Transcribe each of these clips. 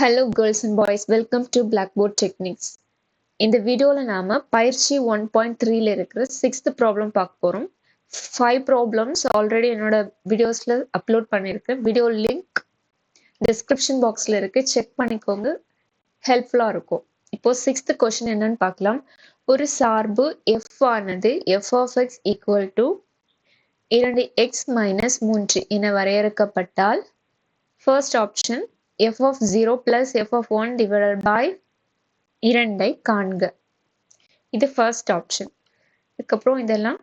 Hello girls and boys, welcome to Blackboard Techniques. இந்த வீடியோல நாம பயிற்சி 1.3ல இருக்கிற 6th ப்ராப்ளம் பார்க்க போறோம். 5 ப்ராப்ளம்ஸ் ஆல்ரெடி என்னோட வீடியோஸ்ல அப்லோட் பண்ணிருக்கேன். வீடியோ லிங்க் டிஸ்கிரிப்ஷன் பாக்ஸ்ல இருக்கு, செக் பண்ணிக்கோங்க, ஹெல்ப்ஃபுல்லா இருக்கும். இப்போ 6th क्वेश्चन என்னன்னு பார்க்கலாம். ஒரு சார்பு f ஆனது f of x equal to 2x minus 3 என வரையறுக்கப்பட்டால் first option f of 0 plus f of 1 divided by 2 காண்க. இது first option. அதுக்கப்புறம் இதெல்லாம்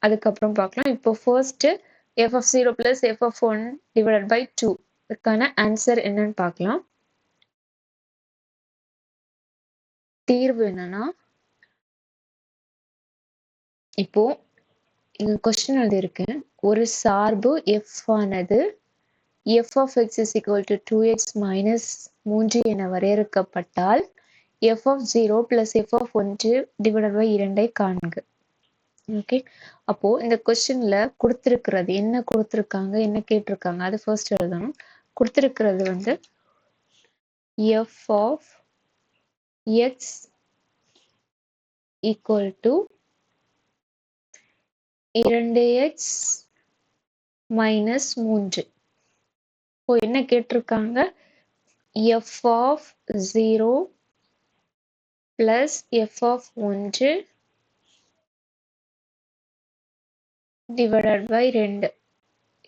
அதுக்கப்புறம் பார்க்கலாம். இப்போ first f of 0 plus f of 1 divided by 2 இதுக்கான ஆன்சர் என்னன்னு பார்க்கலாம். தீர்வு என்னன்னா, இப்போ இங்க கொஸ்டின் எழுதியிருக்கேன். ஒரு சார்பு f ஆனது f of x is equal to 2x minus 3 என வரையறுக்கப்பட்டால் f of 0 plus f of 1 divided by 2 காண்க. ஓகே, அப்போ இந்த கொஸ்டின்ல கொடுத்திருக்கிறது என்ன கொடுத்திருக்காங்க, என்ன கேட்டிருக்காங்க, அது ஃபர்ஸ்ட் எழுதணும். கொடுத்திருக்கிறது வந்து f of x equal to 2x minus 3. இப்போ என்ன கேட்டிருக்காங்க, f of 0 plus f of 1 divided by 2.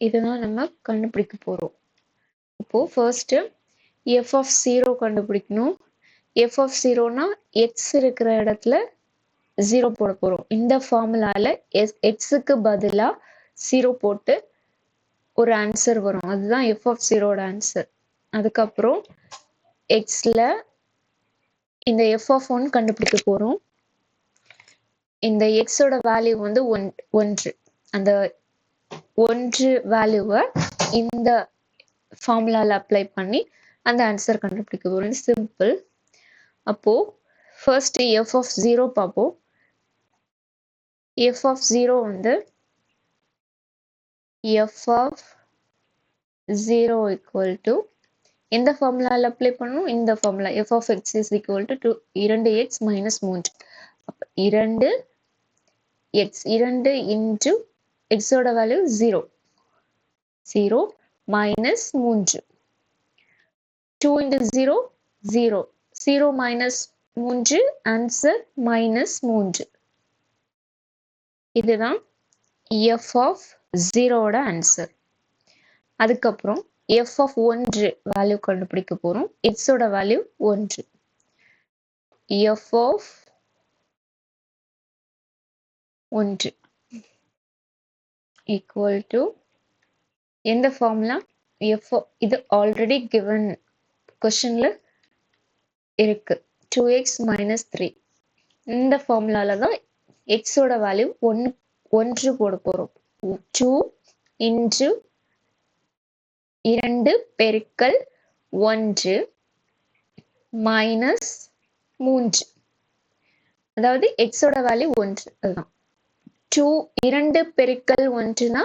இதுதான் நம்ம கண்டுபிடிக்க போறோம். இப்போ ஃபர்ஸ்ட் f of 0 கண்டுபிடிக்கணும். f of 0னா x இருக்கிற இடத்துல 0 போட போறோம். இந்த ஃபார்முலால x-க்கு பதிலா 0 போட்டு ஒரு ஆன்சர் வரும். அதுதான் f of 0ஓட ஆன்சர். அதுக்கப்புறம் xல இந்த f of 1 கண்டுபிடிக்க போறோம். இந்த x-ஓட வேல்யூ வந்து 1. அந்த 1 வேல்யூவை இந்த ஃபார்முலால அப்ளை பண்ணி அந்த ஆன்சர் கண்டுபிடிக்க போறோம். சிம்பிள். அப்போ ஃபர்ஸ்ட் f of 0 பார்ப்போம். f of 0 வந்து f of 0 equal to எந்த ஃபார்முலால அப்ளை பண்ணணும், இந்த formula f of x is equal to 2x minus 3. அப்ப 2x 2 into x ஓட value 0 0 minus 3 2 into 0 0 0 minus 3 answer minus 3. இதுதான் f of 0ஓட ஆன்சர். அதுக்கப்புறம் f of 1 value கண்டுபிடிக்க போறோம். x ஓட value 1. f of 1 equal to எந்த ஃபார்முலா, f இது already given கொஸ்டின்ல இருக்கு, 2x minus 3. இந்த ஃபார்முலால தான் x ஓட வேல்யூ 1 போட போறோம். 2 into 2 பெருக்கல் 1 மைனஸ் 3. அதாவது x ஓட வேல்யூ 1. அதுதான் 2 பெருக்கல் 1னா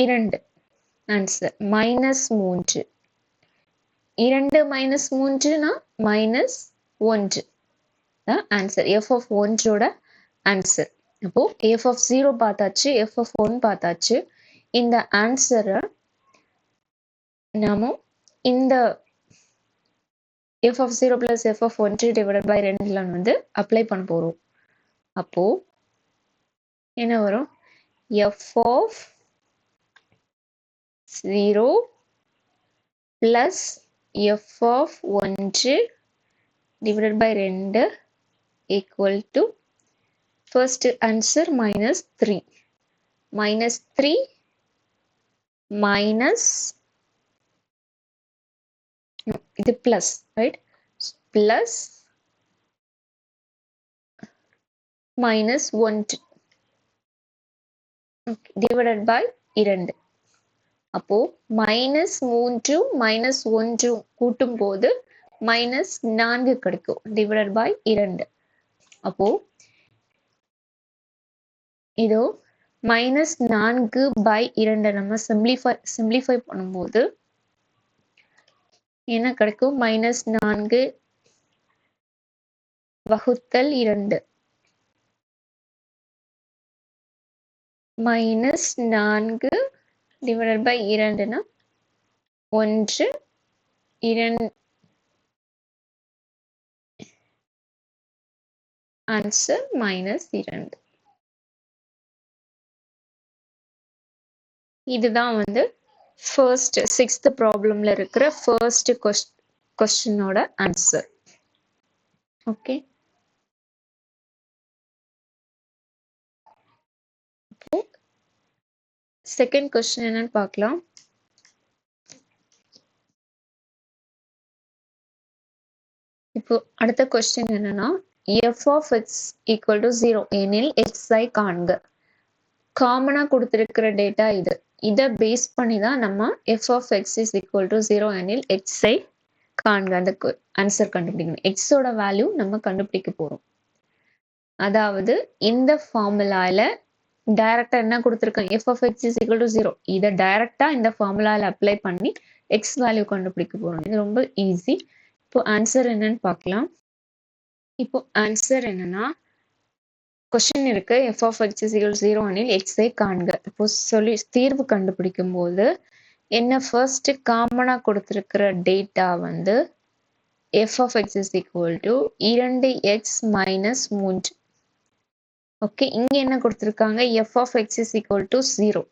2 ஆன்சர் மைனஸ் 3. 2 மைனஸ் 3னா மைனஸ் 1 தான் ஆன்சர். f of 1ஓட ஆன்சர். அப்போ f of 0 பார்த்தாச்சு, f of 1 பார்த்தாச்சு. இந்த ஆன்சரை நாம இந்த f of 0 plus f of 1 divided by 2ல வந்து அப்ளை பண்ண போறோம். அப்போ என்ன வரும், f of 0 plus f of 1 divided by 2 equal to first answer minus 3 minus 3 minus இது plus, right, plus minus 1 divided by 2. அப்போ மைனஸ் 3 மைனஸ் 1 கூட்டும் போது மைனஸ் 4 கிடைக்கும், டிவைடட் பை 2. அப்போ இதோ மைனஸ் 4 பை 2 நம்ம சிம்பிளிஃபை பண்ணும்போது என்ன கிடைக்கும்? -4 வகுத்தல் 2 -4 divided by 2னா 1 2 ஆன்சர் -2. இதுதான் வந்து ஃபர்ஸ்ட் 6th ப்ராப்ளம்ல இருக்கிற ஃபர்ஸ்ட் கொஸ்டினோட ஆன்சர். ஓகே, செகண்ட் கொஸ்டின் என்னன்னு பார்க்கலாம். இப்போ அடுத்த கொஸ்டின் என்னன்னா f of x equal to 0 எனில் xஐ காண்க. காமனா கொடுத்திருக்கிற டேட்டா இது. இதை பேஸ் பண்ணி தான் நம்ம f of x is equal to 0 எனில் xஐ காண்க அந்த ஆன்சர் கண்டுபிடிக்கணும். எக்ஸோட வேல்யூ நம்ம கண்டுபிடிக்க போறோம். அதாவது இந்த ஃபார்முலால டைரக்டா என்ன கொடுத்திருக்கோம்? f of x is equal to 0. இதை டைரக்டா இந்த ஃபார்முலால அப்ளை பண்ணி x வேல்யூ கண்டுபிடிக்க போறோம். இது ரொம்ப ஈஸி. இப்போ ஆன்சர் என்னன்னு பார்க்கலாம். இப்போ ஆன்சர் என்னன்னா கொஸ்டின் இருக்கு f of x is equal to 0 எனில் xஐ காண்க. இப்போ தீர்வு கண்டுபிடிக்கும் போது என்ன ஃபர்ஸ்ட் காமனா கொடுத்திருக்கிற டேட்டா வந்து f of x is equal to 2x minus 3. Okay, இங்க என்ன கொடுத்திருக்காங்க? f of x is equal to 0.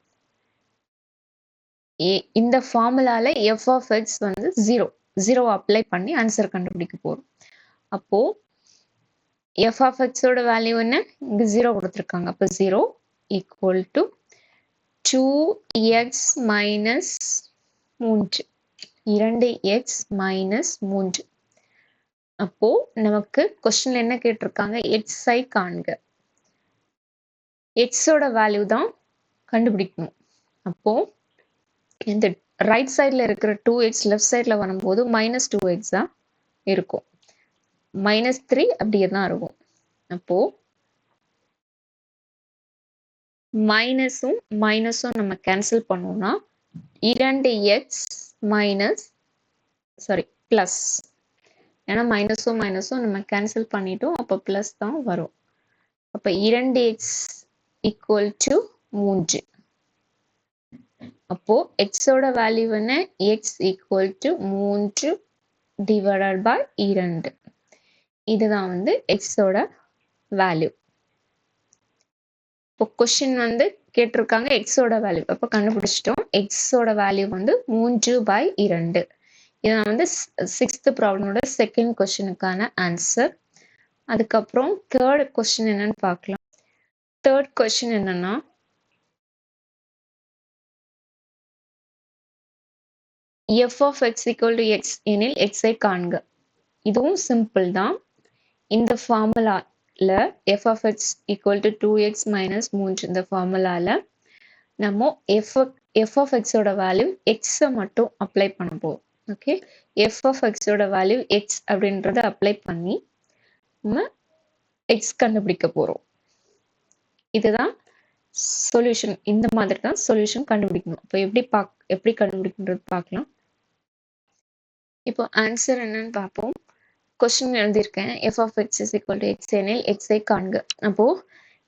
இந்த ஃபார்முலால f of x வந்து 0 அப்ளை பண்ணி ஆன்சர் கண்டுபிடிக்க போறோம். அப்போ f of x ஓட வேல்யூ என்ன? இங்க 0 கொடுத்திருக்காங்க. அப்போ 0 equal to 2x minus 3. 2x minus 3. அப்போ நமக்கு கொஸ்டின்ல என்ன கேட்டிருக்காங்க? xஐ காண்க. x ஓட வேல்யூ தான் கண்டுபிடிக்கணும். அப்போ இந்த ரைட் சைட்ல இருக்கிற 2x லெஃப்ட் சைட்ல வரும்போது -2x தான் இருக்கும். -3 அப்படியே தான் இருக்கும். அப்போ மைனஸும் நம்ம கேன்சல் பண்ணோம்னா 2x மைனஸ் பிளஸ், ஏன்னா மைனஸும் நம்ம கேன்சல் பண்ணிட்டோம். அப்போ பிளஸ் தான் வரும். அப்போ 2x ஈக்குவல் டு 3. அப்போ எக்ஸோட வேல்யூ என்ன? x equal to 3 divided by 2. இதுதான் வந்து எக்ஸோட வேல்யூ. இப்போ கொஸ்டின் வந்து கேட்டிருக்காங்க எக்ஸோட வேல்யூ. அப்போ கண்டுபிடிச்சிட்டோம். எக்ஸோட வேல்யூ வந்து 3/2. இதான் வந்து 6th ப்ராப்ளமோட செகண்ட் கொஸ்டினுக்கான ஆன்சர். அதுக்கப்புறம் தேர்ட் கொஸ்டின் என்னன்னு பார்க்கலாம். தேர்ட் கொஸ்டின் என்னன்னா f of x equal to x எனில் xஐ காண்க. இதுவும் சிம்பிள் தான். இந்த ஃபார்முலால f of x equal to 2x minus 3 இந்த ஃபார்முலால நம்ம f of x ஓட வேல்யூ x மட்டும் அப்ளை பண்ண போறோம். ஓகே, f of x ஓட வேல்யூ x அப்படின்றத அப்ளை பண்ணி நம்ம x கண்டுபிடிக்க போறோம். இதுதான் சொல்யூஷன். இந்த மாதிரி தான் சொல்யூஷன் கண்டுபிடிக்கணும். இப்போ எப்படி கண்டுபிடிக்கணும்ன்றது பார்க்கலாம். இப்போ ஆன்சர் என்னன்னு பார்ப்போம். கொஸ்டின் எழுதியிருக்கேன் f of x is equal to x எனில் xஐ காண்க. அப்போ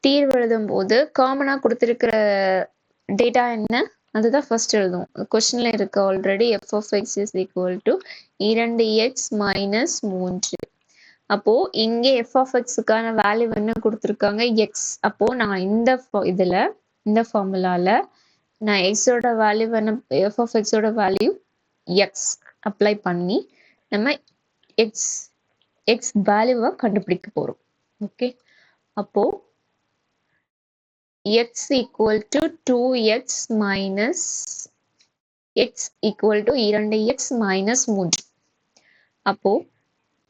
தீர்வு எழுதும் போது காமனா கொடுத்திருக்கிற டேட்டா என்ன? அதுதான் ஃபர்ஸ்ட் எழுதும். கொஸ்டின்ல இருக்கு already f of x is equal to 2x minus 3. அப்போ இங்கே f of xக்கான வேல்யூ என்ன கொடுத்திருக்காங்க? x. அப்போ நான் இந்த ஃபார்முலால நான் x ஓட வேல்யூ என்ன? f of x ஓட வேல்யூ x அப்ளை பண்ணி நம்ம x வேல்யூவை கண்டுபிடிக்க போறோம். ஓகே, அப்போ x equal to 2x minus x equal to 2x minus 3. அப்போ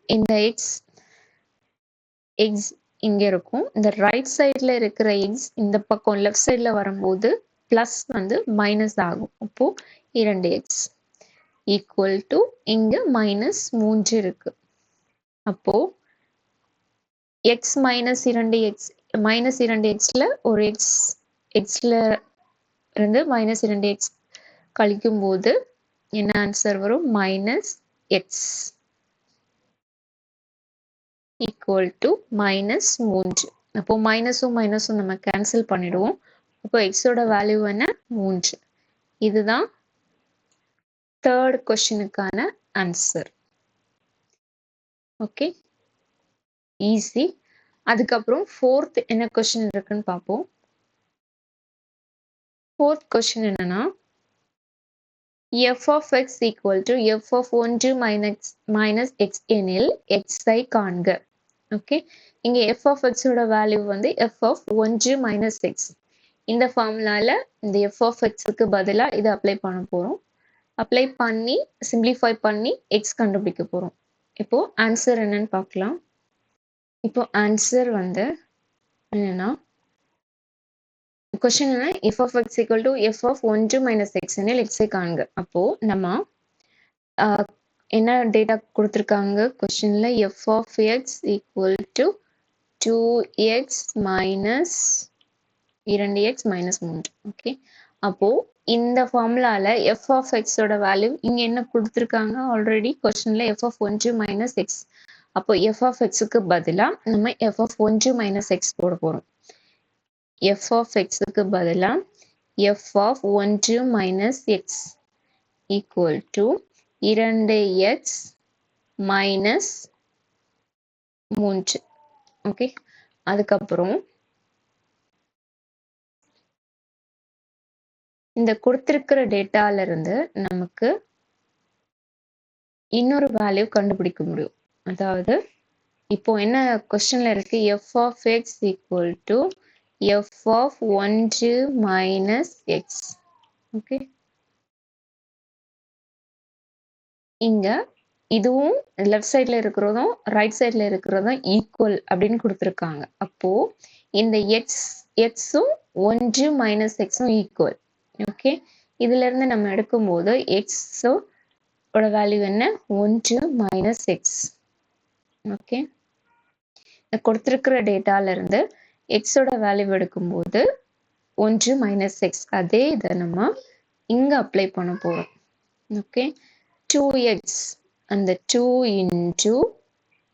இந்த x இங்க இருக்கும். இந்த ரைட் சைட்ல இருக்கிற x இந்த பக்கம் லெஃப்ட் சைட்ல வரும்போது பிளஸ் வந்து மைனஸ் ஆகும். அப்போ 2x ஈக்குவல் டு இங்க -3 இருக்கு. அப்போ x minus 2xல ஒரு xல இருந்து -2x கழிக்கும் போது என்ன ஆன்சர் வரும்? X equal to minus 3. அப்போ மைனஸும் மைனஸும் நம்ம கேன்சல் பண்ணிடுவோம். அப்போ எக்ஸோட வேல்யூ என்ன 3. இதுதான் தேர்ட் கொஸ்டினுக்கான ஆன்சர். Okay, easy. அதுக்கப்புறம் ஃபோர்த் என்ன கொஸ்டின் இருக்குன்னு பார்ப்போம். ஃபோர்த் கொஸ்டின் என்னன்னா f of x equal to f of 1 minus x எனில் x ஐ காண்க. ஓகே, இங்க f of x ஓட வேல்யூ வந்து f of 1 minus x. இந்த ஃபார்முலால இந்த f of x க்கு பதிலா இதை அப்ளை பண்ண போறோம். அப்ளை பண்ணி சிம்பிளிஃபை பண்ணி x கண்டுபிடிக்க போறோம். இப்போ ஆன்சர் என்னன்னு பார்க்கலாம். இப்போ ஆன்சர் வந்து என்னன்னா கொஸ்டின் என்ன, f of x equal to f of 1 minus x எனில் x ஐ காண்க. அப்போ நம்ம என்ன டேட்டா கொடுத்துருக்காங்க கொஸ்டின்ல, f of x equal to 2x minus 2x minus 3. Okay, அப்போ இந்த ஃபார்முலால f of x ஓட வேல்யூ இங்க என்ன கொடுத்துருக்காங்க ஆல்ரெடி கொஸ்டின்ல f of 1 minus x. அப்போ f of x க்கு பதிலா நம்ம f of 1 minus x போட போறோம். f of x க்கு பதிலா f of 1 minus x equal to 2x minus 3. Okay, அதுக்கப்புறம் இந்த கொடுத்திருக்கிற டேட்டால இருந்து நமக்கு இன்னொரு வேல்யூ கண்டுபிடிக்க முடியும். அதாவது இப்போ என்ன கொஸ்டின்ல இருக்கு, f of x equal to f of 1 minus x. Okay, இங்க இதுவும் லெஃப்ட் சைட்ல இருக்கிறதும் ரைட் சைட்ல இருக்கிறதும் ஈக்குவல் அப்படின்னு கொடுத்துருக்காங்க. அப்போ இந்த எக்ஸும் 1 மைனஸ் எக்ஸும் ஈக்குவல். ஓகே, இதுல இருந்து நம்ம எடுக்கும்போது எக்ஸோட வேல்யூ என்ன 1 மைனஸ் எக்ஸ். ஓகே, கொடுத்திருக்கிற டேட்டால இருந்து எக்ஸோட வேல்யூ எடுக்கும்போது 1 மைனஸ் எக்ஸ். அதே இதை நம்ம இங்க அப்ளை பண்ண போறோம். ஓகே, 2x அந்த 2 into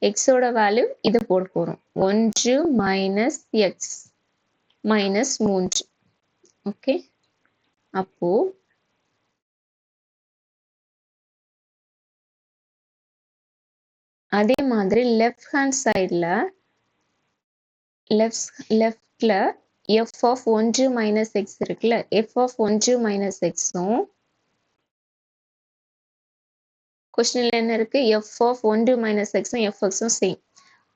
எக்ஸோட வேல்யூ இதை போட போறோம் 1 மைனஸ் எக்ஸ் மைனஸ் 3. ஓகே, அப்போ அதே மாதிரி லெஃப்ட் ஹேண்ட் சைட்ல லெஃப்ட்ல f of 1 மைனஸ் எக்ஸ் இருக்குல்ல, f of 1 மைனஸ் எக்ஸும் கொஸ்டின்ல என்ன இருக்கு, f of 1 minus x f x same.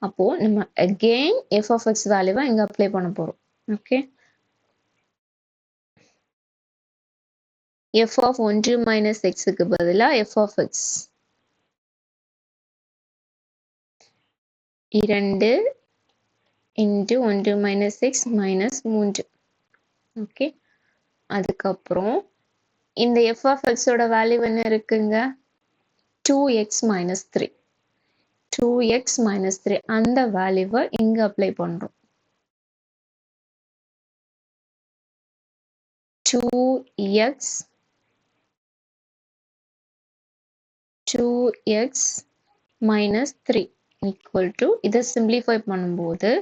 அப்போ நம்ம again f of x வேல்யூவை இங்க அப்ளை பண்ண போறோம். Okay, f of 1 minus x க்கு பதிலா f of x 2 into 1 minus x minus 3. Okay, அதுக்கப்புறம் இந்த f of x ஓட வேல்யூ என்ன இருக்குங்க 2x minus 3. 2x minus 3 அந்த வேல்யூவை இங்க அப்ளை பண்றோம். 2x minus 3 equal to இதை சிம்பிளிஃபை பண்ணும்போது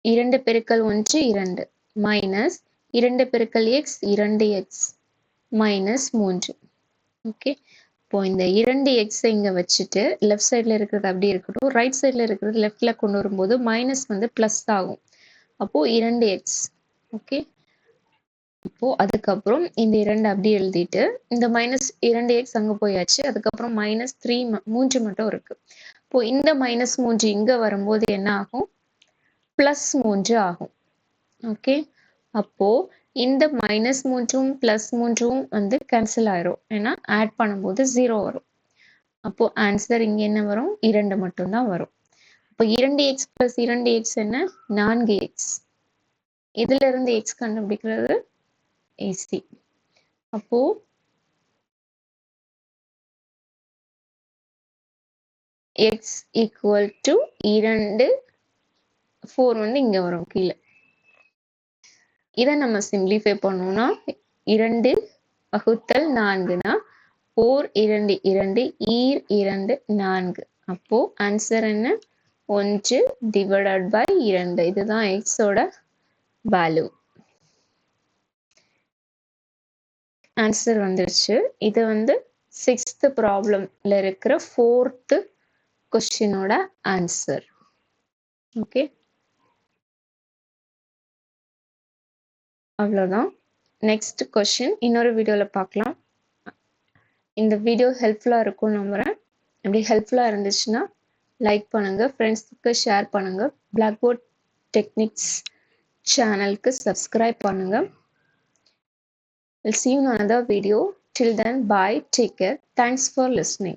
2 பெருக்கல் 1 2 மைனஸ் 2 பெருக்கல் x 2x மைனஸ் 3. ஓகே, இப்போ இந்த 2x இங்க வச்சுட்டு லெஃப்ட் சைட்ல இருக்கிறது அப்படி இருக்கட்டும், ரைட் சைட்ல இருக்கிறது லெஃப்ட்ல கொண்டு வரும்போது மைனஸ் வந்து பிளஸ் ஆகும். அப்போ 2x. ஓகே, இப்போ அதுக்கப்புறம் இந்த 2 அப்படி எழுதிட்டு இந்த மைனஸ் 2x அங்க போயாச்சு. அதுக்கப்புறம் மைனஸ் 3 மட்டும் இருக்கு. இப்போ இந்த மைனஸ் 3 இங்க வரும்போது என்ன ஆகும் பிளஸ் 3 ஆகும். ஓகே, அப்போ இந்த மைனஸ் 3ம் பிளஸ் 3ம் வந்து கேன்சல் ஆயிரும். ஏன்னா ஆட் பண்ணும்போது 0 வரும். அப்போ ஆன்சர் இங்க என்ன வரும் 2 மட்டும்தான் வரும். அப்போ 2x பிளஸ் 2x என்ன 4x. இதுல இருந்து x கண்டுபிடிக்கிறது ஈஸி. அப்போ x equal to 2 4 வந்து இங்க வரும் கீழே. இதை நம்ம சிம்பிளிஃபை பண்ணோம்னா 2 வகுத்தல் 4னா 4 2 2 ஈர் 2 4. அப்போ ஆன்சர் என்ன? 1 divided by 2. இதுதான் x ஓட வேல்யூ. ஆன்சர் வந்துருச்சு. இது வந்து 6th ப்ராப்ளம்ல இருக்கிற 4th கொஸ்டினோட ஆன்சர். ஓகே, அவ்வளோதான். நெக்ஸ்ட் கொஸ்டின் இன்னொரு வீடியோவில் பார்க்கலாம். இந்த வீடியோ ஹெல்ப்ஃபுல்லாக இருக்கும்னு நம்புகிறேன். அப்படி ஹெல்ப்ஃபுல்லாக இருந்துச்சுன்னா லைக் பண்ணுங்கள், ஃப்ரெண்ட்ஸுக்கு ஷேர் பண்ணுங்கள், பிளாக்போர்ட் டெக்னிக்ஸ் சேனலுக்கு சப்ஸ்கிரைப் பண்ணுங்கள். I'll see you in another video. Till then, bye. Take care. Thanks for listening.